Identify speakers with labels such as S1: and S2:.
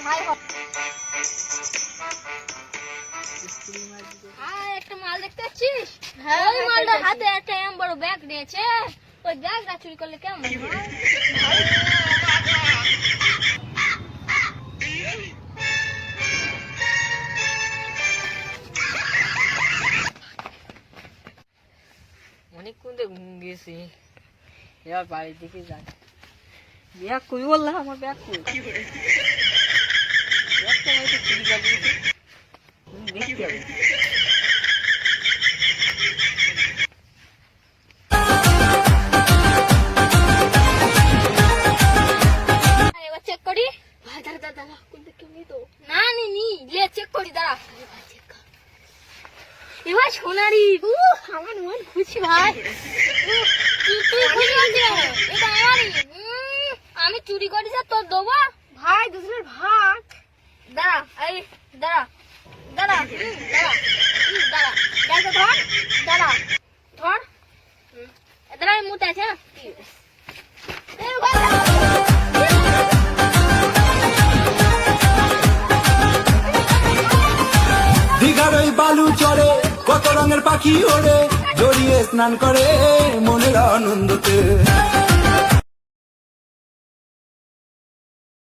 S1: ভাই একটা মাল দেখতে পাচ্ছিস? ওই মালটার হাতে একটা এমন বড় ব্যাগ নিয়েছে। ওই ব্যাগটা চুরি করলে কেমন হয়?
S2: অনেকক্ষণ গেছি, এবার বাড়ির দিকে যাই। ব্যাগ কই বললাম, আমার ব্যাগ কই? ব্যাগটা হয়তো চুরি করে দিয়েছে, দেখতে হবে।
S1: এবার চেক করি। ভাই দাঁড়া দাঁড়া দাঁড়া, কিন্তু কেউ নেই তো। না নি লে চেক করি, দাঁড়া। এবার সোনারি, আমার মন খুশি ভাই। তুই খুশি হচ্ছিস? এটা আমারই। আমি চুরি করি, তোর দেবো ভাই, দুজনের ভাগ। দাঁড়া, এই দাঁড়া দাঁড়া দাঁড়া দাঁড়া, ব্যাগটা ধর, দাঁড়া ধর, দাঁড়া, আমি মুতে আছে।
S3: দীঘার ওই বালু চড়ে কত রঙের পাখি ওড়ে, জড়িয়ে স্নান করে মনের আনন্দতে।